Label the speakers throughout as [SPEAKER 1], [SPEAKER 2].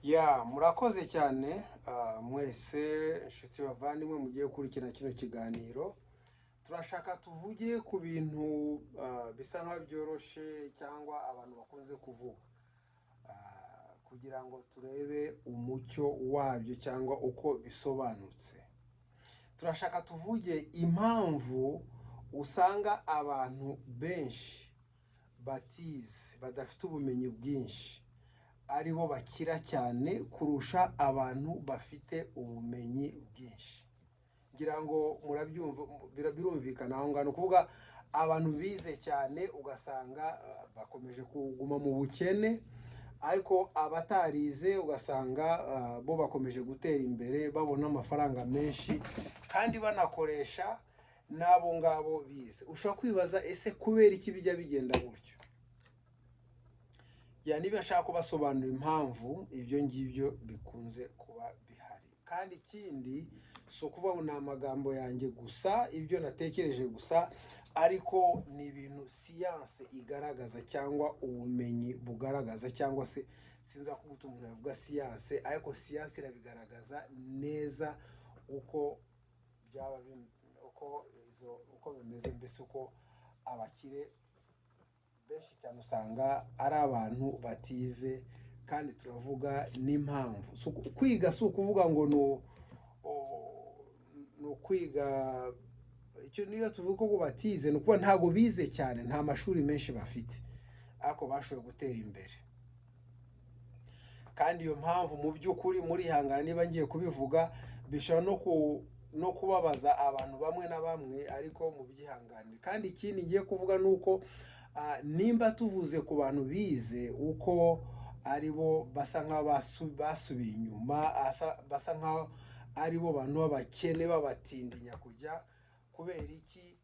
[SPEAKER 1] Ya murakoze cyane mwese inshuti bavandimwe mugiye gukurikira kino kiganiro. Turashaka tuvuge ku bintu bisa nkaho byoroshye cyangwa abantu bakunze kuvuga kugira ngo turebe umucyo wabyo cyangwa uko bisobanutse. Turashaka tuvuge impamvu usanga abantu benshi batize badafite ubumenyi bwinshi ari bo bakira cyane kurusha abantu bafite ubumenyi bwinshi. Ngira ngo murabyumva, birumvikana aho ngaho kuvuga abantu bize cyane ugasanga bakomeje kuguma mu bukene, ariko abatarize ugasanga bo bakomeje gutera imbere babona amafaranga menshi kandi banakoresha n'abo ngabo bize. Ushobora kwibaza ese kubera iki bijya bigenda gutyo? Niba nshaka kubasobanurira impamvu ibyo ngibyo bikunze kuba bihari. Kandi ikindi si ukuvuga ngo ni amagambo yanjye gusa, ibyo natekereje gusa, ariko ni ibintu siyanse igaragaza cyangwa ubumenyi bugaragaza, cyangwa se sinza kuguta umuntu yavuga siyanse, ariko siyanse irabigaragaza neza uko byaba uko bimeze, mbese uko abakire benshi cyane usanga ari abantu batize. Kandi turavuga n'impamvu. Kwiga si ukuvuga ngo ni ukwiga icyo. Niyo tuvuga ko batize ni ukuvuga ntabwo bize cyane, nta mashuri menshi bafite, ariko bashoboye gutera imbere. Kandi iyo mpamvu mu by'ukuri murihangana niba ngiye kubivuga, bishobora no kubabaza abantu bamwe na bamwe, ariko mu byihangane. Kandi ikindi ngiye kuvuga ni uko nimba tuvuze ku bantu bize uko ari bo basa nk'aho basubiye inyuma, basa nk'aho ari bo bantu b'abakene babatindinya kujya, kubera iki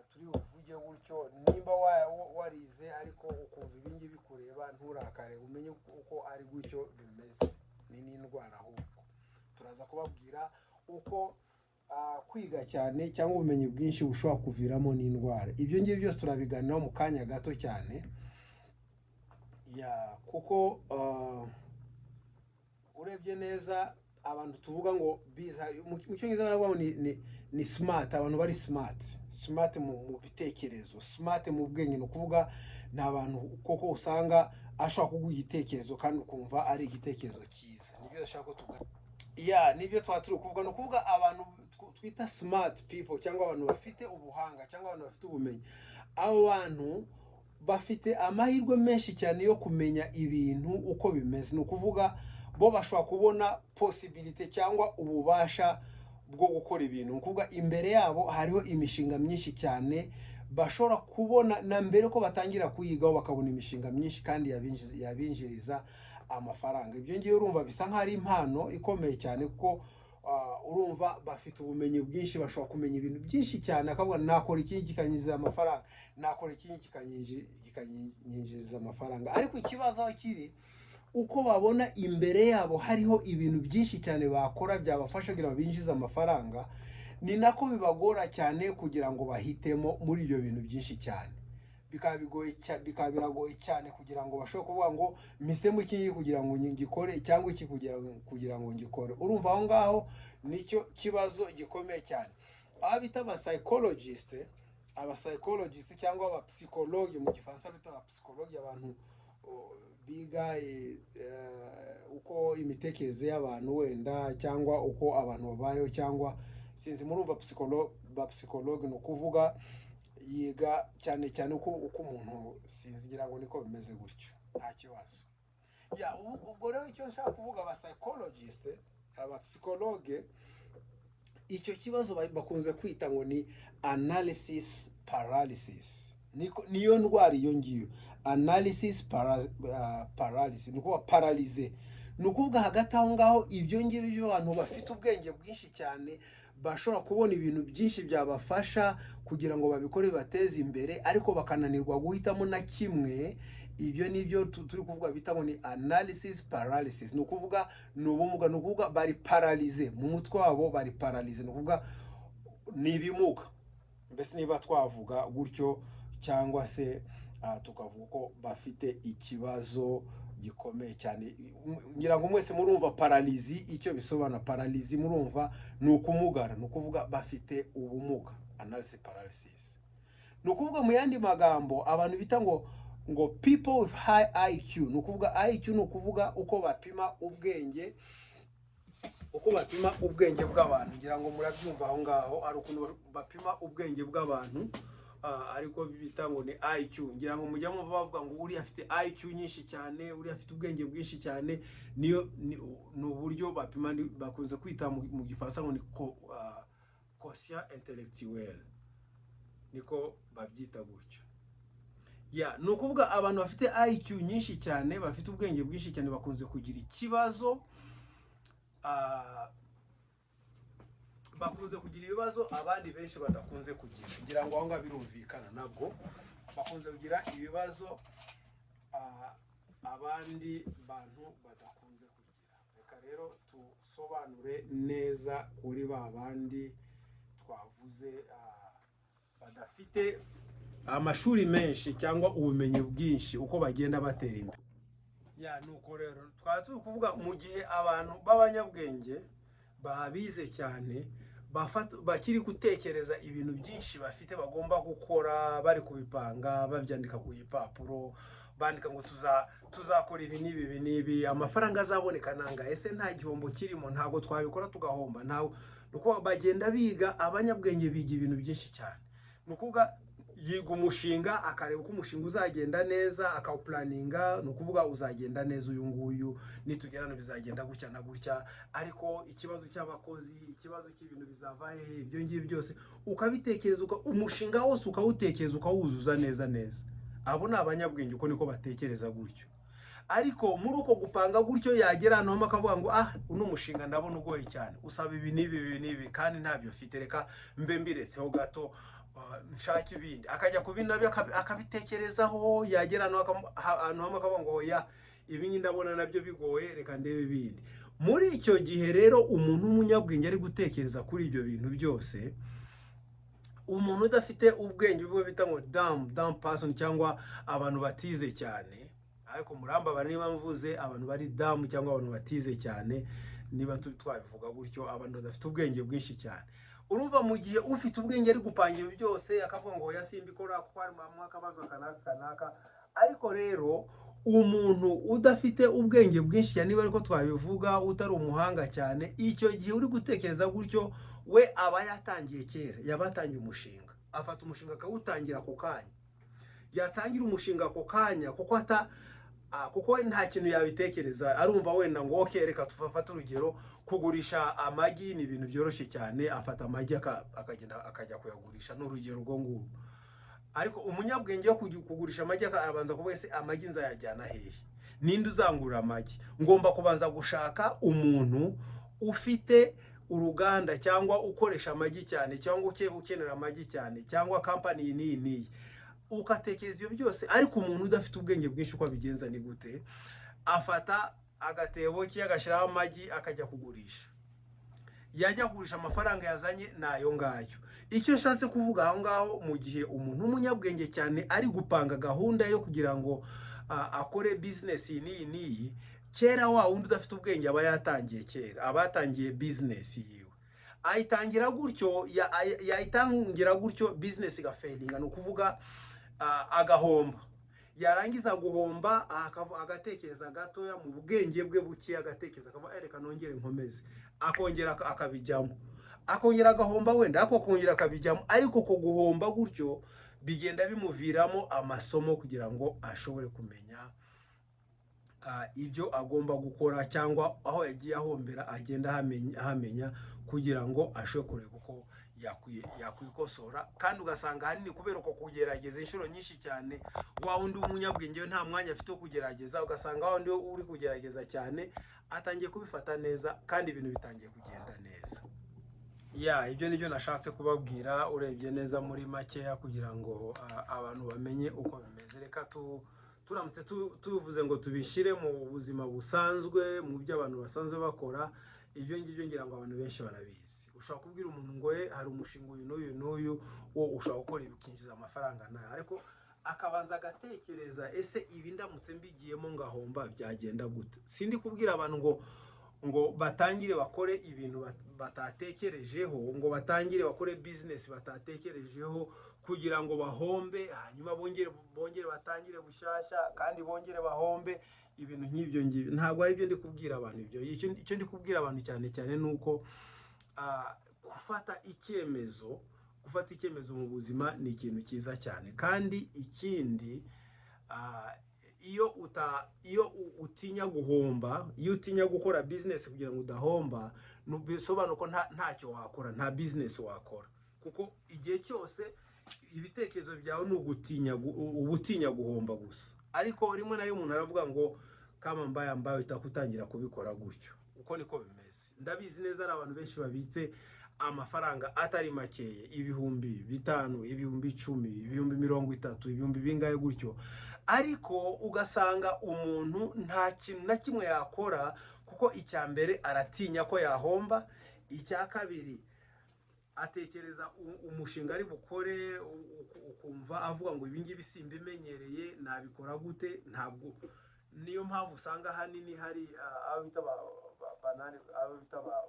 [SPEAKER 1] turi buvuge gutyo? Nimba warize ariko ukumva ibingi bikureba, nturakare, umenye uko ari gutyo bimeze. Ni n'indwara ahubwo. Turaza kubabwira uko kwiga cyane cyangwa ubumenyi bwinshi bushobora kuviramo n'indwara. Ibyo ngibyo byose turabiganiraho mu kanya gato cyane. Kuko urebye neza abantu tuvuga ngo bize, mu cyongereza baravuga ngo ni smart, abantu bari smart mu bitekerezo, smart mu bwenge. Ni ukuvuga ni abantu koko usanga ashobora kuguha igitekerezo kandi ukumva ari igitekerezo cyiza. Nibyo ndashaka ko tuganira. Nibyo turi kuvuga. Ni ukuvuga abantu twita smart people, cyangwa abantu bafite ubuhanga cyangwa abantu bafite ubumenyi. Abo bantu bafite amahirwe menshi cyane yo kumenya ibintu uko bimeze. Ni ukuvuga bo bashobora kubona possibility cyangwa ububasha bwo gukora ibintu. Ni ukuvuga imbere yabo hariho imishinga myinshi cyane bashobora kubona na mbere ko batangira kuyigaho, bakabona imishinga myinshi kandi yabinjiriza amafaranga. Ibyo ngiye urumva bisa nk'aho ari impano ikomeye cyane, kuko urumva bafite ubumenyi bwinshi, bashobora kumenya ibintu byinshi cyane, akavuga nakora iki kikanyinjiriza amafaranga, nakora iki kikanyinjiriza amafaranga. Ariko ikibazo aho kiri, uko babona imbere yabo hariho ibintu byinshi cyane bakora byabafasha kugira ngo binjize amafaranga, ni nako bibagora cyane kugira ngo bahitemo muri ibyo bintu byinshi cyane. Bikaba biragoye cyane kugira ngo bashobore kuvuga ngo mpisemo iki kugira ngo ngikore, cyangwa iki kugira ngo ngikore. Urumva aho ngaho nicyo kibazo gikomeye cyane. Aba bita abapsychologist cyangwa abapsikologe, mu gifaransa bita abapsikologe, abantu biga uko imitekerereze y'abantu wenda, cyangwa uko abantu babayeho, cyangwa sinzi murumva psychologue ni ukuvuga yiga cyane cyane uko umuntu, sinzi ngira ngo niko bimeze gutyo, nta kibazo. Ubwo rero icyo nshaka kuvuga, abapsychologist, abapsikologe, icyo kibazo bakunze kwita ngo ni analysis paralysis. Niyo ndwara iyo ngiyo, analysis paralysis, ni ukuvuga paralize. Ni ukuvuga hagati aho ngaho ibyo ngibyo abantu bafite ubwenge bwinshi cyane bashobora kubona ibintu byinshi byabafasha kugira ngo babikore bateze imbere, ariko bakananirwa guhitamo na kimwe. Ibyo nibyo turi kuvuga bita ngo ni analysis paralysis. Ni ukuvuga ni ubumuga, ni ukuvuga bari paralize mu mutwe wabo, bari paralize. Ni ukuvuga ni ibimuga, mbese niba twavuga gutyo, cyangwa se tukavuga ko bafite ikibazo gikomeye cyane. Ngira ngo mwese murumva paralizi icyo bisobanura. Paralizi murumva ni ukumugara, ni ukuvuga bafite ubumuga, analysis paralysis. Ni ukuvuga mu yandi magambo abantu bita ngo people with high IQ, ni ukuvuga IQ ni ukuvuga uko bapima ubwenge, bw'abantu. Ngira ngo murabyumva aho ngaho ari ukuntu bapima ubwenge bw'abantu, ariko bita ngo ni IQ. Ngira ngo mujya mumva bavuga ngo uri afite IQ nyinshi cyane, uri afite ubwenge bwinshi cyane. Niyo ni uburyo bapima, bakunze kwita mu gifaransa ngo ni quotient intellectuel, niko babyita gutyo. Ni ukuvuga abantu bafite IQ nyinshi cyane, bafite ubwenge bwinshi cyane, bakunze kugira ikibazo, abandi benshi badakunze kugira. Ngira ngo aho ngaho birumvikana, nabwo bakunze kugira ibibazo abandi bantu badakunze kugira. Reka rero tusobanure neza kuri ba bandi twavuze badafite amashuri menshi cyangwa ubumenyi bwinshi, uko bagenda batera imbere. Nuko rero twaba turi kuvuga mu gihe abantu b'abanyabwenge babize cyane, bakiri gutekereza ibintu byinshi bafite bagomba gukora, bari kubipanga, babyandika ku gipapuro, bandika ngo tuzakora ibi n'ibi, amafaranga azaboneka nanga, ese nta gihombo kirimo, ntabwo twabikora tugahomba. Nuko bagenda biga, abanyabwenge biga ibintu byinshi cyane. Nukuvuga yiga umushinga, akareba uko umushinga uzagenda neza, akawuplaninga, ni ukuvuga uzagenda neza uyu nguyu, nitugerano bizagenda gutya na gutya. Ariko ikibazo cy'abakozi, ikibazo cy'ibintu bizava hehe, ibyo ngibyo byose ukabitekereza, umushinga wose ukawutekereza, ukawuzuza neza. Abo ni abanyabwenge, uko niko batekereza gutyo. Ariko muri uko gupanga gutyo, yagera hano akavuga ngo uno mushinga ndabona ugoye cyane, usaba ibi n'ibi kandi ntabyo mfite, reka mbe mbiretseho gato, nshaka ibindi. Akajya ku bindi nabyo akabitekerezaho, yagera hano akavuga ngo ibi ndabona nabyo bigoye, reka ndebe ibindi. Muri icyo gihe rero umuntu w'umunyabwenge ari gutekereza kuri ibyo bintu byose, umuntu udafite ubwenge bwo bita ngo dumb person, cyangwa abantu batize cyane. Ariko muramba niba mvuze abantu bari dumb cyangwa abantu batize cyane, niba twabivuga gutyo, abantu badafite ubwenge bwinshi cyane. Urumva mu gihe ufite ubwenge ari gupanga ibi byose, akavuga ngo simbikora kuko hari mu akabazo kanaka. Ariko rero umuntu udafite ubwenge bwinshi cyane, niba ariko twabivuga, utari umuhanga cyane, icyo gihe uri gutekereza gutyo, we aba yatangiye kera, yabatangiye umushinga. Afata umushinga akawutangira ako kanya. Yatangira umushinga ako kanya kuko nta kintu yabitekereza. Arumva wenda ngo reka tufate urugero, kugurisha amagi ni ibintu byoroshye cyane. Afata amagi akagenda akajya kuyagurisha, n'urugero rwo nguru. Ariko umunyabwenge wo kugurisha amagi arabanza kuvuga ese amagi nzayajyana hehe, ninde uzangurira amagi? Ngomba kubanza gushaka umuntu ufite uruganda cyangwa ukoresha amagi cyane, cyangwa ukenera amagi cyane, cyangwa company niyi. Ukatekereza ibyo byose. Ariko umuntu udafite ubwenge bwinshi uko abigenza ni gute? Afata agatebo cye, agashyiraho amagi, akajya kugurisha. Yajya kugurisha, amafaranga yazanye nayo ngayo. Icyo nshatse kuvuga aho ngaho, mu gihe umuntu w'umunyabwenge cyane ari gupanga gahunda yo kugira ngo akore business niyi, kera wa wundi udafite ubwenge aba yatangiye kera, abatangiye business yiwe. Ayitangira gutyo, business igafailinga, ni ukuvuga agahomba. Yarangiza guhomba, agatekereza gatoya mu bwenge bwe buke, agatekereza akavuga reka nongere nkomeze, akongera akabijyamo, akongera agahomba wenda, akongera akabijyamo. Ariko ko guhomba gutyo bigenda bimuviramo amasomo kugira ngo ashobore kumenya ibyo agomba gukora, cyangwa aho yagiye ahombera agenda ahamenya, kugira ngo ashobore kureba uko yakwikosora. Kandi ugasanga hanini kubera uko kugerageza inshuro nyinshi cyane, wa wundi w'umunyabwenge nta mwanya afite wo kugerageza. Ugasanga wa wundi uri kugerageza cyane atangiye kubifata neza, kandi ibintu bitangiye kugenda neza. Ibyo nibyo nashatse kubabwira, urebye neza muri makeya, kugira ngo abantu bamenye uko bimeze. Reka turamutse tuvuze ngo tubishire mu buzima busanzwe, mu byo abantu basanzwe bakora, ibyo ngibyo ngira ngo abantu benshi barabizi. Ushobora kubwira umuntu ngo hari umushinga uyu n'uyu wo ushobora gukora ibikinjiza amafaranga nayo, ariko akabanza agatekereza ese ibi ndamutse mbigiyemo ngahomba byagenda gute. Sindi kubwira abantu ngo batangire bakore ibintu batatekerejeho, ngo batangire bakore business batatekerejeho kugira ngo bahombe hanyuma bongere batangire bushasha kandi bongere bahombe. Ibintu nk'ibyo ngibyo ntabwo ari byo ndi kubwira abantu. Ibyo icyo ndi kubwira abantu cyane cyane nuko gufata icyemezo mu buzima ni ikintu cyiza cyane. Kandi ikindi iyo utinya guhomba, iyo utinya gukora business kugira ngo udahomba, bisobanura ko ntacyo wakora, nta business wakora, kuko igihe cyose ibitekerezo byawe ni ubutinya guhomba gusa. Ariko rimwe na rimwe umuntu aravuga ngo kama mbaye itakutangira kubikora gutyo. Uko niko bimeze. Ndabizi neza ari abantu benshi babitse amafaranga atari makeye, ibihumbi 5, ibihumbi 10, ibihumbi 30, ibihumbi bingahe gutyo, ariko ugasanga umuntu nta kintu na kimwe yakora kuko icya mbere aratinya ko yahomba, icya kabiri atekereza umushinga ari bukore ukumva avuga ngo ibingibi simbimenyereye nabikora gute. Ntabwo niyo mpamvu usanga hanini hari abita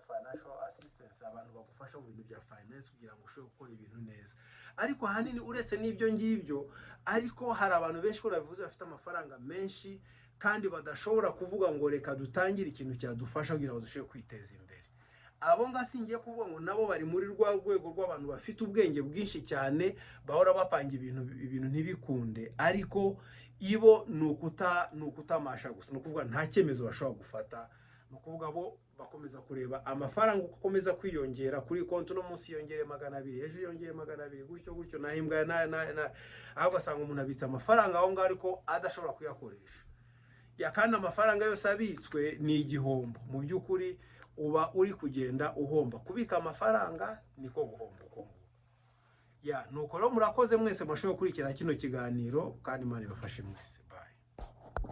[SPEAKER 1] financial assistance, abantu bagufasha mu bintu bya finance kugira ngo ushobore gukora ibintu neza. Ariko hanini uretse n'ibyo ngibyo, ariko hari abantu benshi ko bavuze bafite amafaranga menshi kandi badashobora kuvuga ngo reka dutangire ikintu cyadufasha kugira ngo dushobore kwiteza imbere. Abo ngasingiye kuvuga ngo nabo bari muri rwa rwego rw'abantu bafite ubwenge bwinshi cyane, bahora bapanga ibintu ntibikunde, ariko ibo nukutamasha gusa, nukuvuga nta cyemezo bashobora gufata. Nukuvuga bo bakomeza kureba amafaranga uko akomeza kwiyongera kuri konti, no munsi yongere 200, ejo yongeye 200, gutyo nahimbwa aho gasanga umuntu abitsa amafaranga aho ngaho ariko adashobora kuyakoresha. Kandi amafaranga yose abitswe ni igihombo. Mu by'ukuri uba uri kugenda uhomba. Kubika amafaranga niko guhomba uko. Nuko rero murakoze mwese mwashoboye kurikira kino kiganiro, kandi Imana ibafashe mwese. Bye.